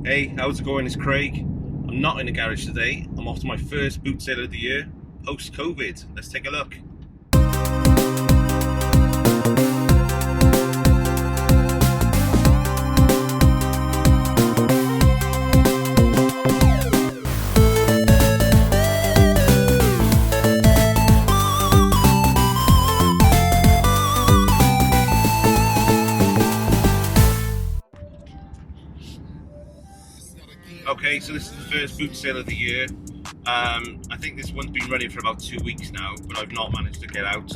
Hey, how's it going? It's Craig. I'm not in the garage today. I'm off to my first boot sale of the year, post-COVID. Let's take a look. Okay, so this is the first boot sale of the year. I think this one's been running for about 2 weeks now, but I've not managed to get out.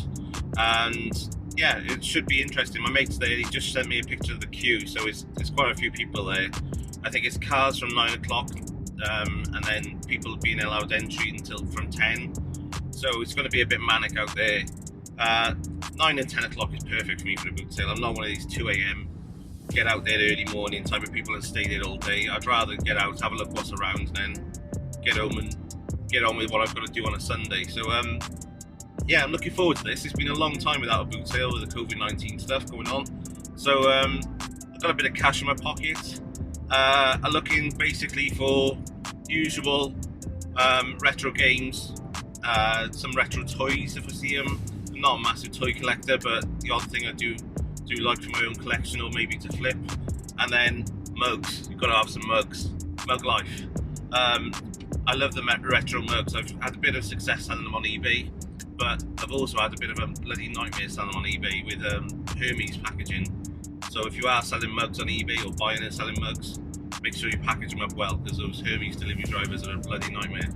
And yeah, it should be interesting. My mate's there, he just sent me a picture of the queue, so it's quite a few people there. I think it's cars from 9 o'clock, and then people being allowed entry until from 10. So it's going to be a bit manic out there. 9 and 10 o'clock is perfect for me for a boot sale. I'm not one of these 2 a.m. get out there early morning type of people and stay there all day. I'd rather get out, have a look what's around, and then get home and get on with what I've got to do on a Sunday. So yeah, I'm looking forward to this. It's been a long time without a boot sale with the COVID-19 stuff going on. So I've got a bit of cash in my pocket. I'm looking basically for usual retro games, some retro toys if I see them. I'm not a massive toy collector, but the odd thing I do like for my own collection or maybe to flip. And then mugs, you've got to have some mugs. Mug life. I love the retro mugs. I've had a bit of success selling them on eBay, but I've also had a bit of a bloody nightmare selling them on eBay with Hermes packaging. So if you are selling mugs on eBay or buying and selling mugs, make sure you package them up well, because those Hermes delivery drivers are a bloody nightmare.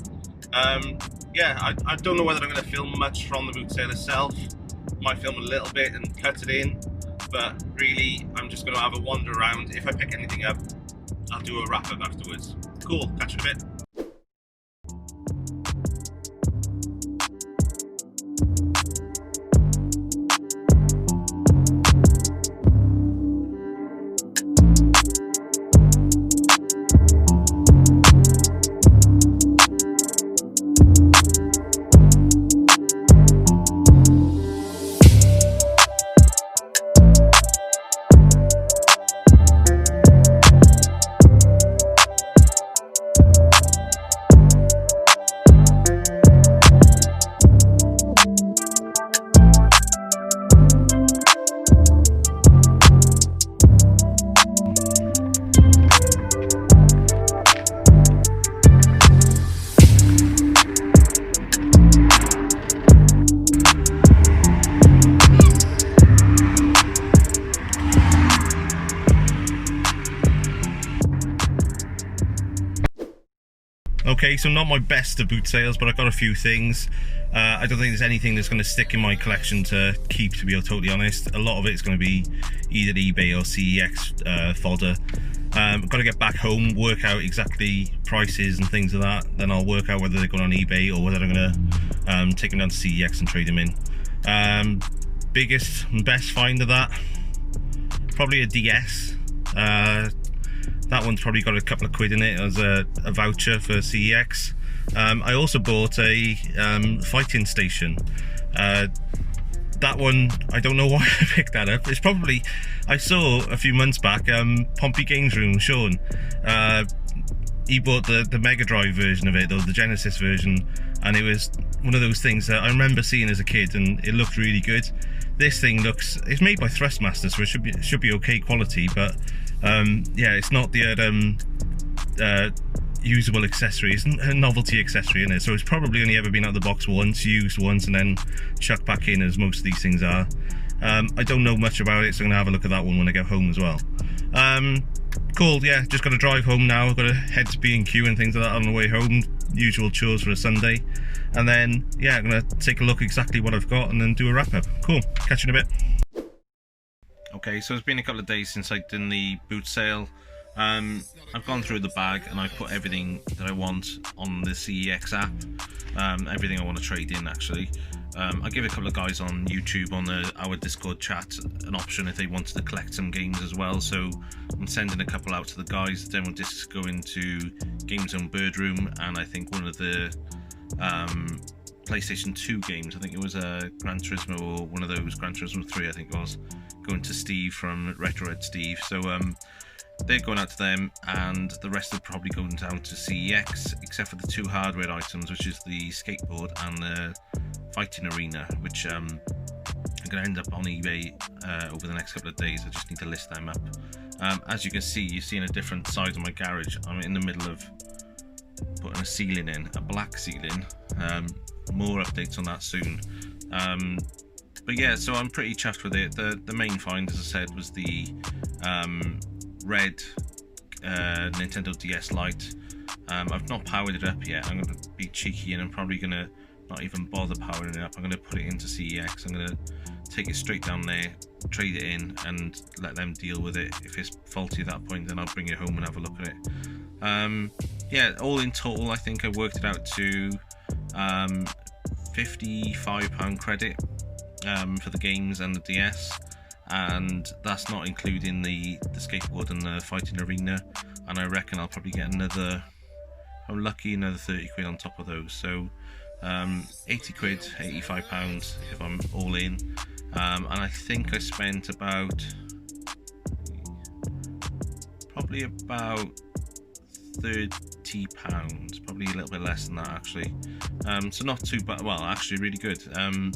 Yeah, I don't know whether I'm going to film much from the boot sale itself. Might film a little bit and cut it in, but really I'm just going to have a wander around. If I pick anything up, I'll do a wrap up afterwards. Cool, catch you in a bit. Okay, so not my best of boot sales, but I've got a few things. I don't think there's anything that's going to stick in my collection to keep, to be totally honest. A lot of it's going to be either eBay or CeX fodder. I've got to get back home, work out exactly prices and things like that. Then I'll work out whether they're going on eBay or whether I'm going to take them down to CeX and trade them in. Biggest and best find of that, probably a DS. That one's probably got a couple of quid in it as a voucher for CeX. I also bought a fighting station. That one, I don't know why I picked that up. It's probably, I saw a few months back, Pompey Games Room, Sean, he bought the Mega Drive version of it, or the Genesis version, and it was one of those things that I remember seeing as a kid, and it looked really good. This thing it's made by Thrustmaster, so it should be okay quality, but yeah, it's not the usable accessory. It's a novelty accessory in it, so it's probably only ever been out of the box once, used once, and then chucked back in, as most of these things are. I don't know much about it, so I'm gonna have a look at that one when I get home as well. Cool, yeah, just got to drive home now. I've got to head to B&Q and things like that on the way home, usual chores for a Sunday, and then yeah, I'm gonna take a look exactly what I've got and then do a wrap up. Cool, catch you in a bit. Okay, so it's been a couple of days since I've done the boot sale. I've gone through the bag and I've put everything that I want on the CeX app, everything I want to trade in actually. I give a couple of guys on YouTube on our Discord chat an option if they wanted to collect some games as well, so I'm sending a couple out to the guys. The demo discs go into Game Zone Bird Room, and I think one of the PlayStation 2 games, I think it was a Gran Turismo, or one of those, Gran Turismo 3 I think it was, going to Steve from Retro Red Steve. So they're going out to them, and the rest are probably going down to CEX, except for the 2 hardware items, which is the skateboard and the fighting arena, which I'm going to end up on eBay over the next couple of days. I just need to list them up. As you can see, you're seeing a different side of my garage. I'm in the middle of putting a ceiling in, a black ceiling. More updates on that soon. But yeah, so I'm pretty chuffed with it. The main find, as I said, was the Red Nintendo DS Lite. I've not powered it up yet. I'm going to be cheeky and I'm probably going to not even bother powering it up. I'm going to put it into CEX. I'm going to take it straight down there, trade it in, and let them deal with it. If it's faulty at that point, then I'll bring it home and have a look at it. Yeah, all in total, I think I worked it out to £55 credit for the games and the DS, and that's not including the skateboard and the fighting arena. And I reckon I'll probably get another, if I'm lucky, another 30 quid on top of those. So 80 quid, £85 if I'm all in. And I think I spent probably about £30, probably a little bit less than that actually. So not too bad, well actually really good. And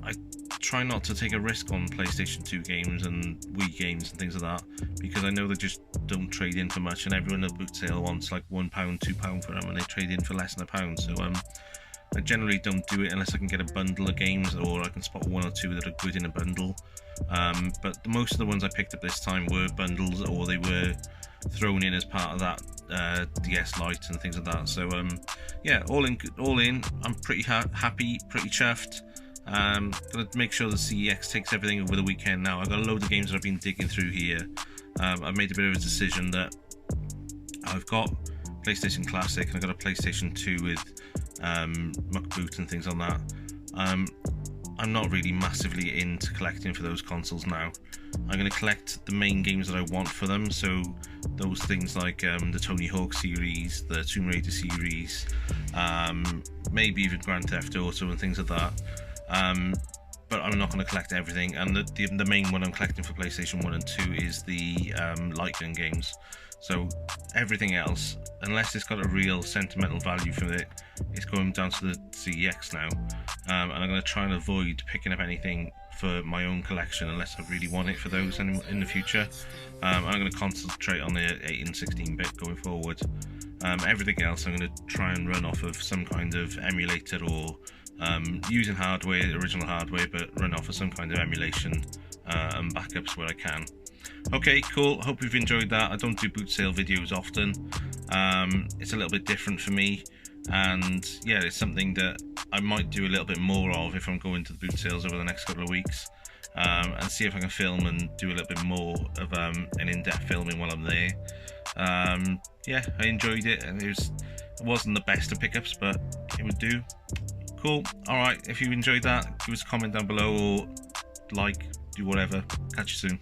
I try not to take a risk on PlayStation 2 games and Wii games and things like that, because I know they just don't trade in for much, and everyone at Bootsale wants like £1, £2 for them, and they trade in for less than £1. So I generally don't do it unless I can get a bundle of games, or I can spot 1 or 2 that are good in a bundle. But most of the ones I picked up this time were bundles, or they were thrown in as part of that DS Lite and things like that. So yeah, all in, I'm pretty happy, pretty chuffed. Gonna make sure the CEX takes everything over the weekend now. I've got a load of games that I've been digging through here. I've made a bit of a decision that I've got PlayStation Classic and I've got a PlayStation 2 with Muck Boot and things like that. I'm not really massively into collecting for those consoles now. I'm going to collect the main games that I want for them, so those things like the Tony Hawk series, the Tomb Raider series, maybe even Grand Theft Auto and things like that. But I'm not going to collect everything, and the main one I'm collecting for PlayStation 1 and 2 is the light gun games. So everything else, unless it's got a real sentimental value for it, it's going down to the CEX now. And I'm going to try and avoid picking up anything for my own collection unless I really want it for those in the future. I'm going to concentrate on the 8 and 16-bit going forward. Everything else I'm going to try and run off of some kind of emulator, or using hardware, original hardware, but run off of some kind of emulation and backups where I can. Okay, cool. Hope you've enjoyed that. I don't do boot sale videos often. It's a little bit different for me, and yeah, it's something that I might do a little bit more of if I'm going to the boot sales over the next couple of weeks, and see if I can film and do a little bit more of an in-depth filming while I'm there. Yeah, I enjoyed it, and it wasn't the best of pickups, but it would do. Cool. Alright, if you enjoyed that, give us a comment down below, or like, do whatever. Catch you soon.